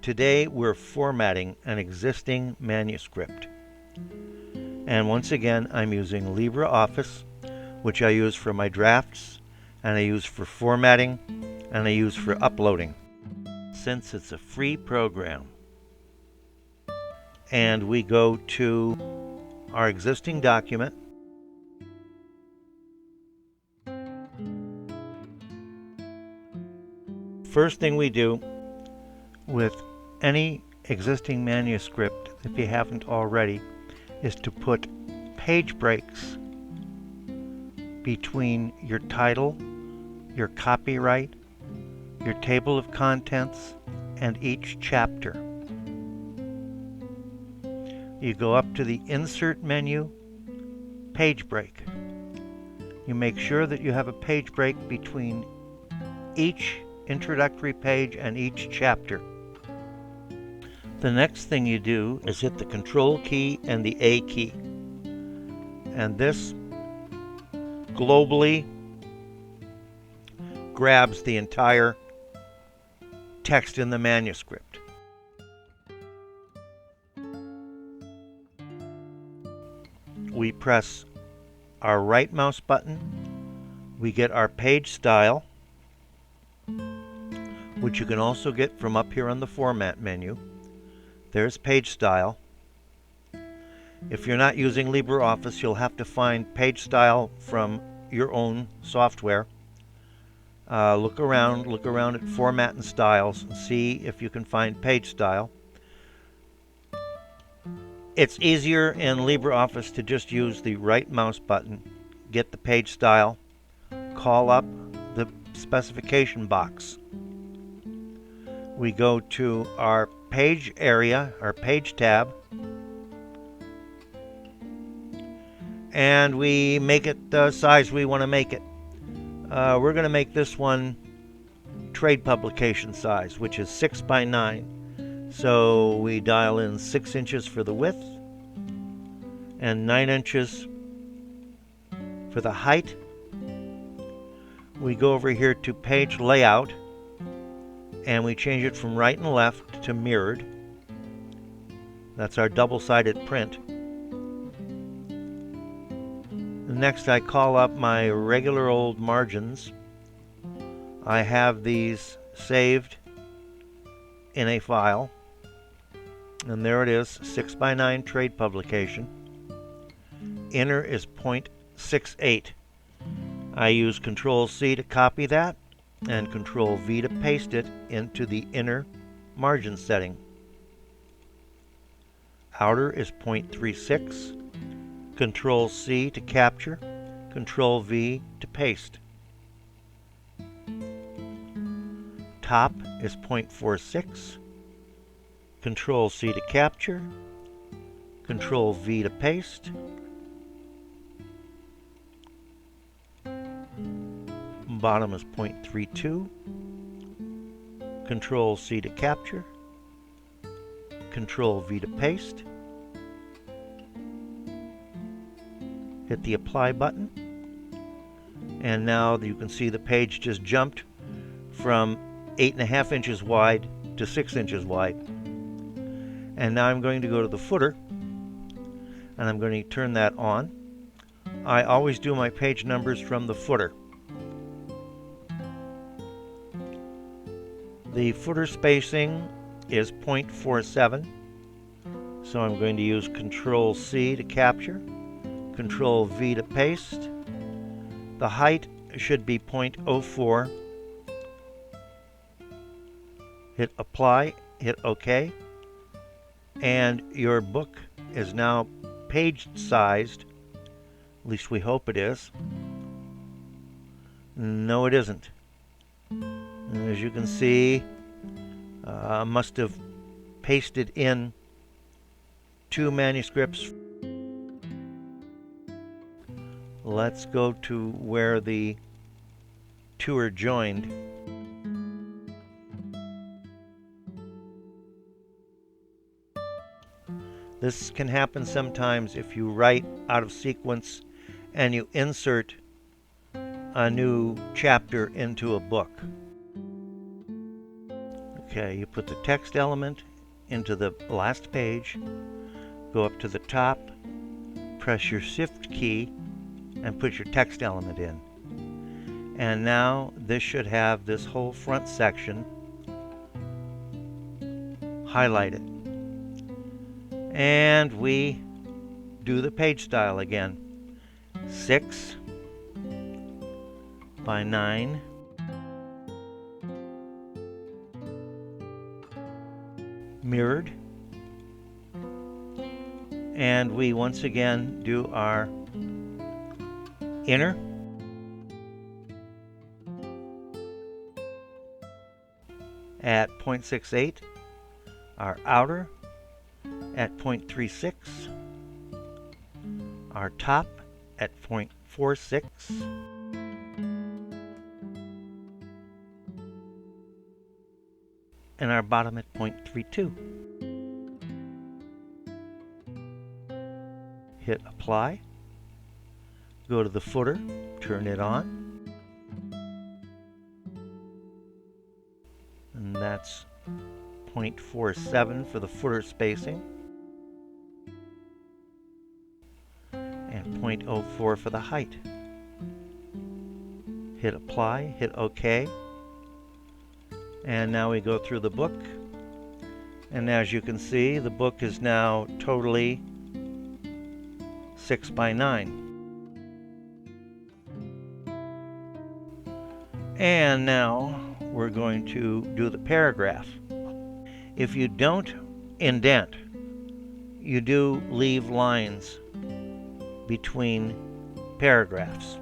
Today we're formatting an existing manuscript. And once again, I'm using LibreOffice, which I use for my drafts, and I use for formatting, and I use for uploading, since it's a free program. And we go to our existing document. First thing we do with any existing manuscript, if you haven't already, is to put page breaks between your title, your copyright, your table of contents, and each chapter. You go up to the Insert menu, Page Break. You make sure that you have a page break between each introductory page and each chapter. The next thing you do is hit the Control key and the A key. And this globally grabs the entire text in the manuscript. We press our right mouse button. We get our page style, which you can also get from up here on the Format menu. There's page style. If you're not using LibreOffice, you'll have to find page style from your own software. Look around at Format and Styles, and see if you can find page style. It's easier in LibreOffice to just use the right mouse button, get the page style, call up the specification box. We go to our page area, our page tab, and we make it the size we want to make it. We're going to make this one trade publication size, which is 6 by 9. So we dial in 6 inches for the width and 9 inches for the height. We go over here to page layout, and we change it from right and left to mirrored. That's our double-sided print. Next, I call up my regular old margins. I have these saved in a file, and there it is, 6 by 9 trade publication. Inner is 0.68. I use Control-C to copy that, and Control-V to paste it into the inner margin setting. Outer is 0.36. Control-C to capture, Control-V to paste. Top is 0.46. Control-C to capture, Control-V to paste. Bottom is 0.32. Control-C to capture, Control-V to paste. Hit the Apply button. And now you can see the page just jumped from 8.5 inches wide to 6 inches wide. And now I'm going to go to the footer, and I'm going to turn that on. I always do my page numbers from the footer. The footer spacing is 0.47, so I'm going to use Control-C to capture, Control-V to paste. The height should be 0.04. Hit Apply, hit OK, and your book is now page sized. At least we hope it is. No, it isn't. As you can see, must have pasted in 2 manuscripts. Let's go to where the 2 are joined. This can happen sometimes if you write out of sequence and you insert a new chapter into a book. Okay, you put the text element into the last page, go up to the top, press your Shift key, and put your text element in. And now this should have this whole front section highlighted. And we do the page style again. 6 by 9. Mirrored. And we once again do our inner, at 0.68, our outer at 0.36, our top at 0.46, and our bottom at 0.32. Hit apply, go to the footer, turn it on, and that's 0.47 for the footer spacing and 0.04 for the height. Hit apply, hit OK, and now we go through the book, and as you can see, the book is now totally 6 by 9. And now we're going to do the paragraph. If you don't indent, you do leave lines between paragraphs.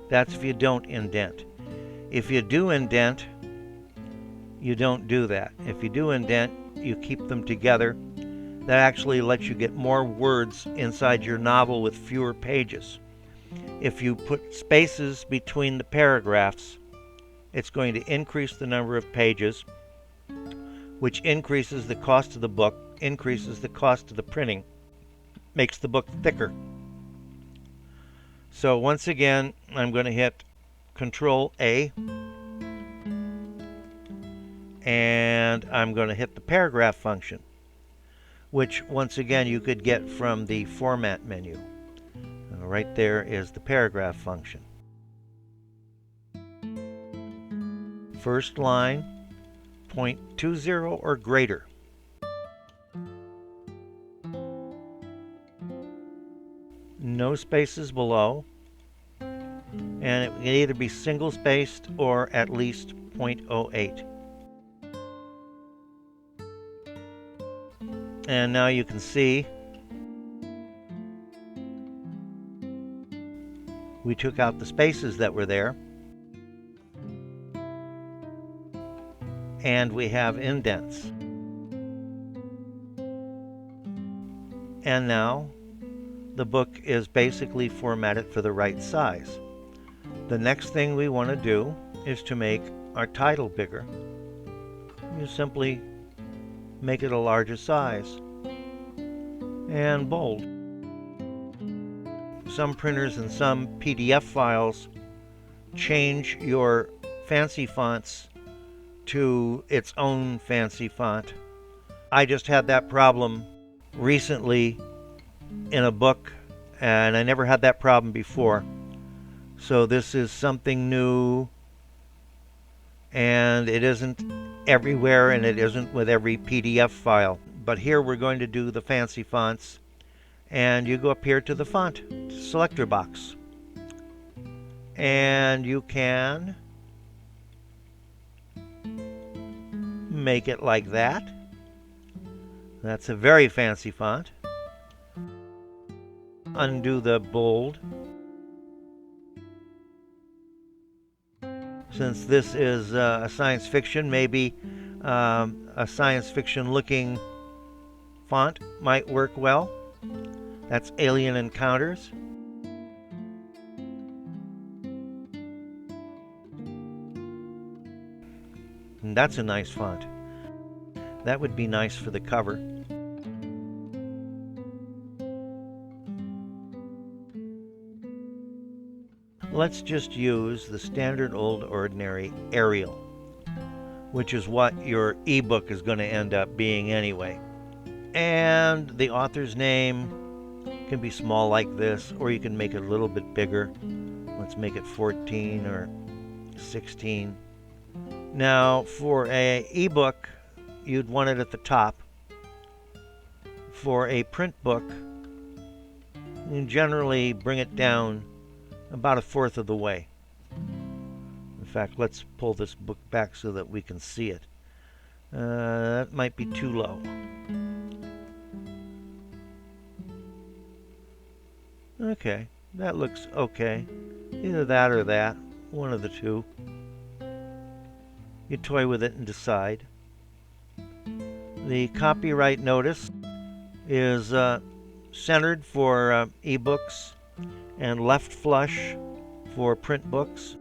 That's if you don't indent. If you do indent, you don't do that. If you do indent, you keep them together. That actually lets you get more words inside your novel with fewer pages. If you put spaces between the paragraphs, it's going to increase the number of pages, which increases the cost of the book, increases the cost of the printing, makes the book thicker. So once again, I'm going to hit Control A, and I'm going to hit the paragraph function, which once again you could get from the format menu. Right there is the paragraph function. First line, 0.20 or greater. No spaces below, and it can either be single spaced or at least 0.08. And now you can see we took out the spaces that were there, and we have indents. And now the book is basically formatted for the right size. The next thing we want to do is to make our title bigger. You simply make it a larger size and bold. Some printers and some PDF files change your fancy fonts to its own fancy font. I just had that problem recently in a book, and I never had that problem before. So this is something new, and it isn't everywhere, and it isn't with every PDF file. But here we're going to do the fancy fonts, and you go up here to the font selector box, and you can make it like that. That's a very fancy font. Undo the bold. Since this is a science fiction, maybe a science fiction looking font might work well. That's Alien Encounters. And that's a nice font. That would be nice for the cover. Let's just use the standard old ordinary Arial. which is what your ebook is going to end up being anyway. And the author's name can be small like this, or you can make it a little bit bigger. Let's make it 14 or 16. Now, for an ebook, you'd want it at the top. For a print book, you generally bring it down about 1/4 of the way. In fact, let's pull this book back so that we can see it. That might be too low. Okay, that looks okay. Either that or that, one of the two. You toy with it and decide. The copyright notice is centered for ebooks and left flush for print books.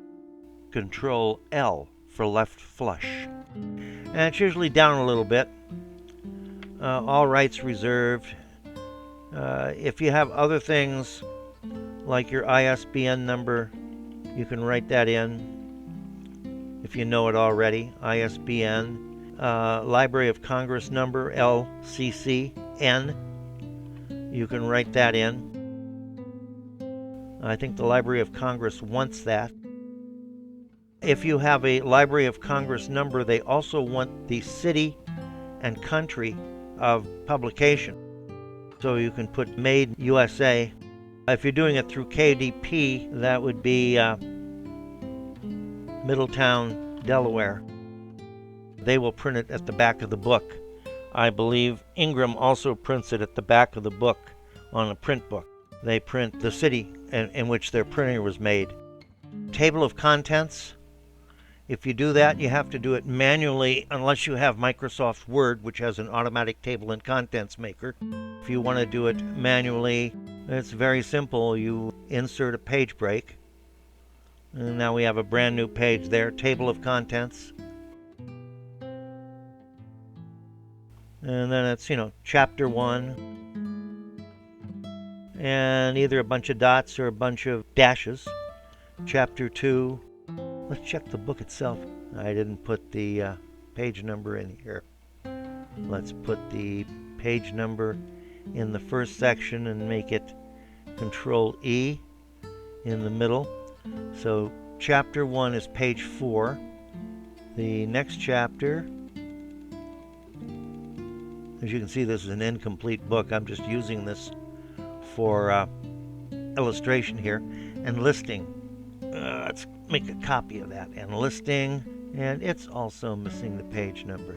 Control L for left flush. And it's usually down a little bit. All rights reserved. If you have other things like your ISBN number, you can write that in if you know it already. ISBN, Library of Congress number, LCCN, you can write that in. I think the Library of Congress wants that. If you have a Library of Congress number, they also want the city and country of publication. So you can put Made USA. If you're doing it through KDP, that would be Middletown, Delaware. They will print it at the back of the book. I believe Ingram also prints it at the back of the book on a print book. They print the city in which their printer was made. Table of contents. If you do that, you have to do it manually unless you have Microsoft Word, which has an automatic table and contents maker. If you want to do it manually, it's very simple. You insert a page break. And now we have a brand new page there, table of contents. And then it's, chapter 1. And either a bunch of dots or a bunch of dashes. Chapter 2. Let's check the book itself. I didn't put the page number in here. Let's put the page number in the first section and make it Control E in the middle. So chapter 1 is page 4. The next chapter, as you can see, this is an incomplete book. I'm just using this for illustration here. And listing. Let's make a copy of that. And listing. And it's also missing the page number.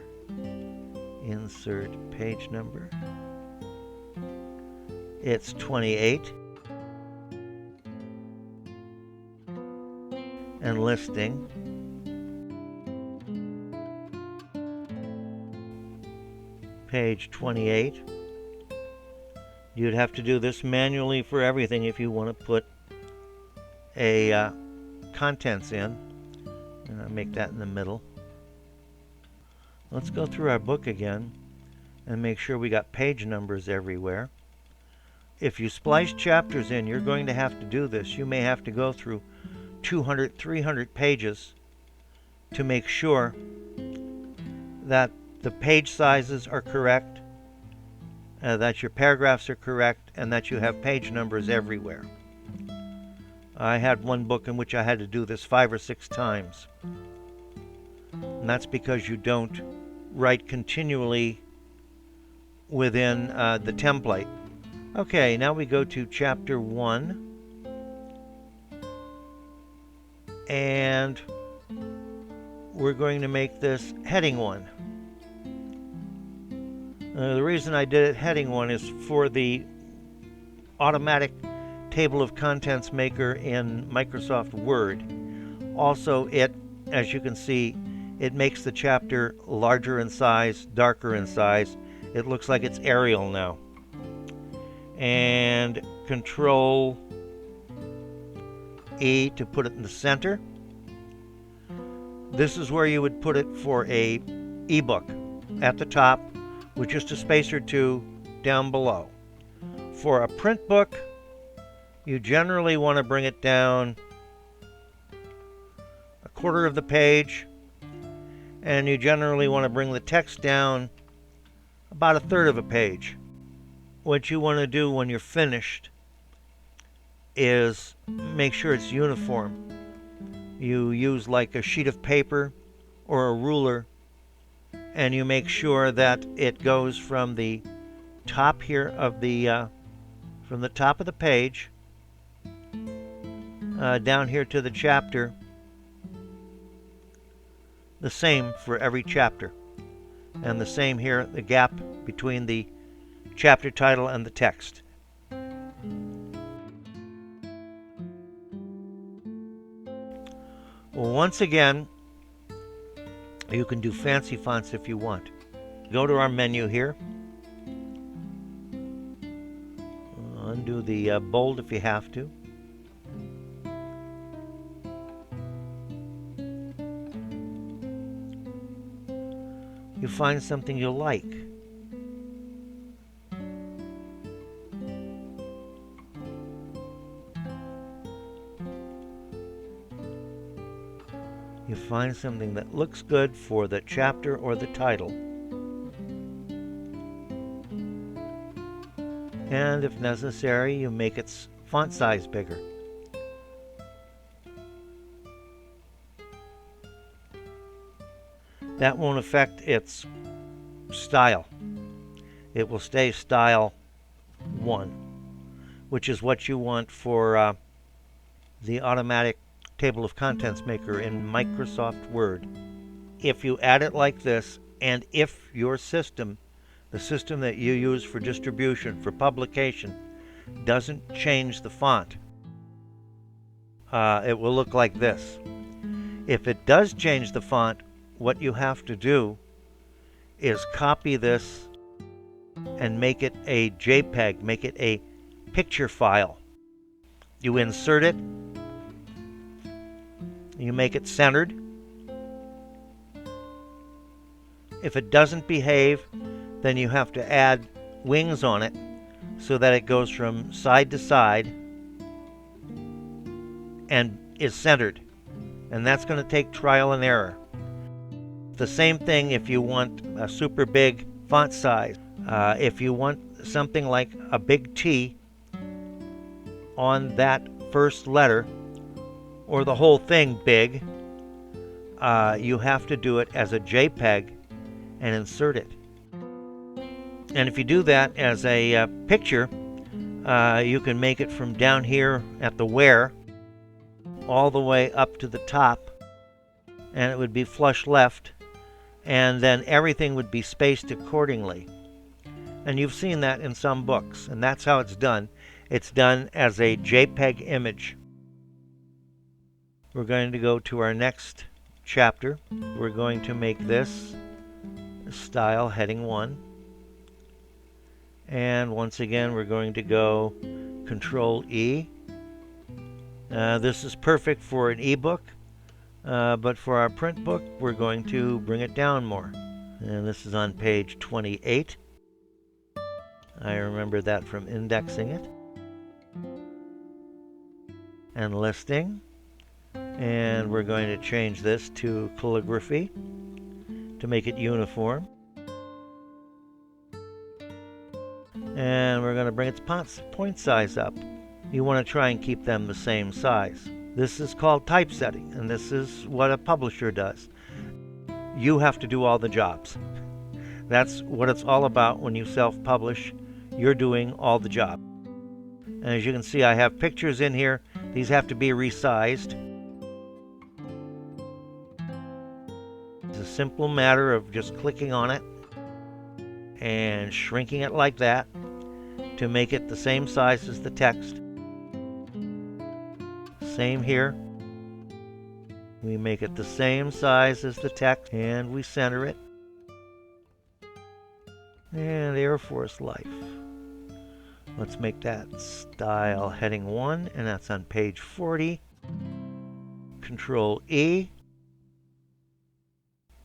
Insert page number. It's 28. And listing. Page 28. You'd have to do this manually for everything if you want to put a contents in. And I'll make that in the middle. Let's go through our book again and make sure we got page numbers everywhere. If you splice chapters in, you're going to have to do this. You may have to go through 200, 300 pages to make sure that the page sizes are correct, that your paragraphs are correct, and that you have page numbers everywhere. I had one book in which I had to do this 5 or 6 times. And that's because you don't write continually within the template. Okay, now we go to chapter 1. And we're going to make this heading 1. The reason I did it heading 1 is for the automatic table of contents maker in Microsoft Word. Also, as you can see, it makes the chapter larger in size, darker in size. It looks like it's Arial now. And Control E to put it in the center. This is where you would put it for a ebook, at the top with just a space or two down below. For a print book, you generally want to bring it down 1/4 of the page, and you generally want to bring the text down about 1/3 of a page. What you want to do when you're finished is make sure it's uniform. You use like a sheet of paper or a ruler, and you make sure that it goes from the top here of the from the top of the page down here to the chapter, the same for every chapter, and the same here, the gap between the chapter title and the text. Once again, you can do fancy fonts if you want. Go to our menu here. Undo the bold if you have to. You find something you like. You find something that looks good for the chapter or the title. And if necessary, you make its font size bigger. That won't affect its style. It will stay style 1, which is what you want for the automatic table of contents maker in Microsoft Word. If you add it like this, and if your system, the system that you use for distribution, for publication, doesn't change the font, it will look like this. If it does change the font, what you have to do is copy this and make it a JPEG, make it a picture file. You insert it, you make it centered. If it doesn't behave, then you have to add wings on it so that it goes from side to side and is centered. And that's going to take trial and error. The same thing if you want a super big font size. If you want something like a big T on that first letter, or the whole thing big, you have to do it as a JPEG and insert it. And if you do that as a picture, you can make it from down here at the where all the way up to the top, and it would be flush left, and then everything would be spaced accordingly. And you've seen that in some books, and that's how it's done. It's done as a JPEG image. We're going to go to our next chapter. We're going to make this style heading 1. And once again, we're going to go Control E. This is perfect for an ebook, but for our print book, we're going to bring it down more. And this is on page 28. I remember that from indexing it. And listing. And we're going to change this to calligraphy to make it uniform. And we're going to bring its point size up. You want to try and keep them the same size. This is called typesetting, and this is what a publisher does. You have to do all the jobs. That's what it's all about when you self-publish. You're doing all the job. And as you can see, I have pictures in here. These have to be resized. It's a simple matter of just clicking on it and shrinking it like that to make it the same size as the text. Same here. We make it the same size as the text and we center it. And Air Force Life. Let's make that style heading 1, and that's on page 40. Control E.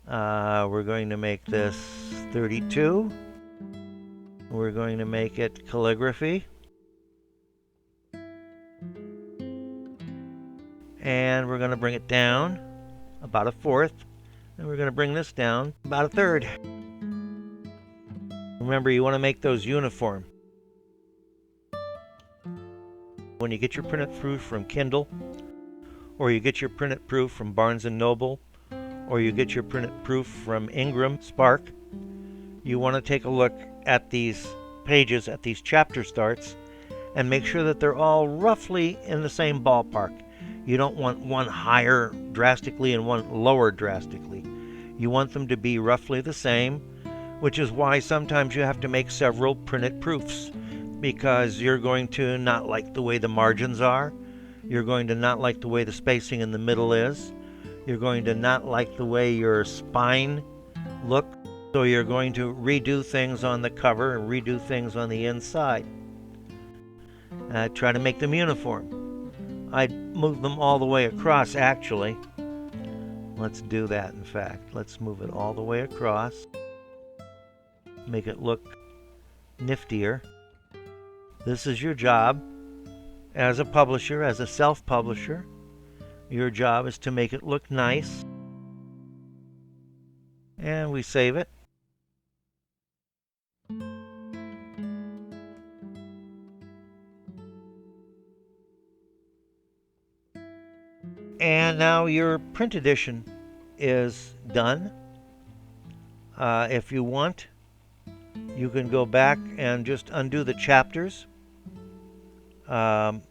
We're going to make this 32. We're going to make it calligraphy. And we're going to bring it down about 1/4. And we're going to bring this down about a third. Remember, you want to make those uniform. When you get your printed proof from Kindle, or you get your printed proof from Barnes & Noble, or you get your printed proof from Ingram Spark, you want to take a look at these pages, at these chapter starts, and make sure that they're all roughly in the same ballpark. You don't want one higher drastically and one lower drastically. You want them to be roughly the same, which is why sometimes you have to make several printed proofs, because you're going to not like the way the margins are. You're going to not like the way the spacing in the middle is. You're going to not like the way your spine looks. So you're going to redo things on the cover and redo things on the inside. Try to make them uniform. I'd move them all the way across, actually. Let's do that, in fact. Let's move it all the way across. Make it look niftier. This is your job as a publisher, as a self-publisher. Your job is to make it look nice. And we save it. And now your print edition is done. If you want, you can go back and just undo the chapters and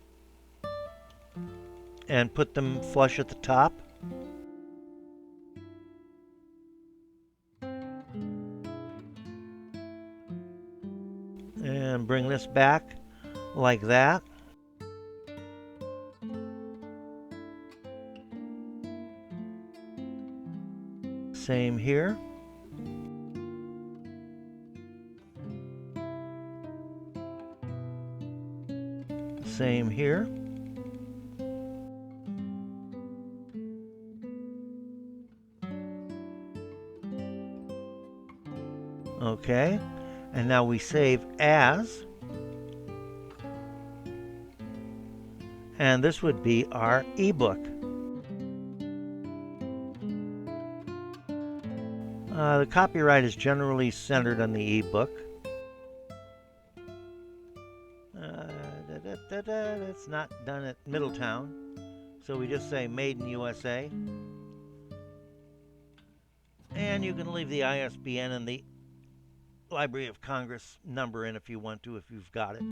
put them flush at the top. And bring this back like that. Same here. Same here. Okay, and now we save as, and this would be our ebook. The copyright is generally centered on the ebook. It's not done at Middletown, so we just say Made in USA. And you can leave the ISBN and the Library of Congress number in if you want to, if you've got it.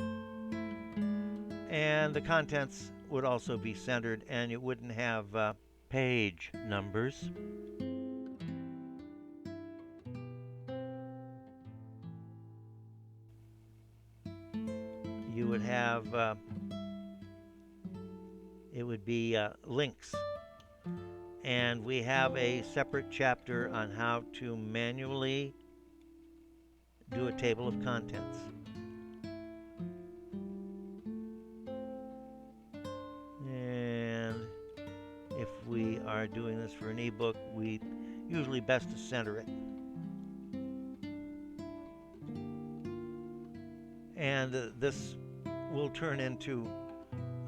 And the contents would also be centered, and it wouldn't have page numbers. You would have, it would be links. And we have a separate chapter on how to manually do a table of contents. And if we are doing this for an ebook, we usually best to center it. And this will turn into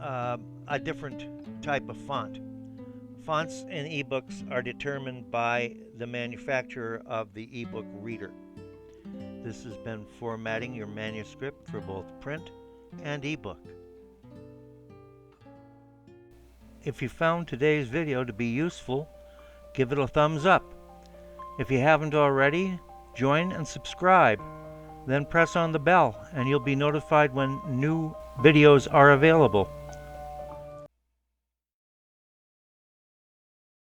a different type of font. Fonts in ebooks are determined by the manufacturer of the ebook reader. This has been formatting your manuscript for both print and ebook. If you found today's video to be useful, give it a thumbs up. If you haven't already, join and subscribe. Then press on the bell and you'll be notified when new videos are available.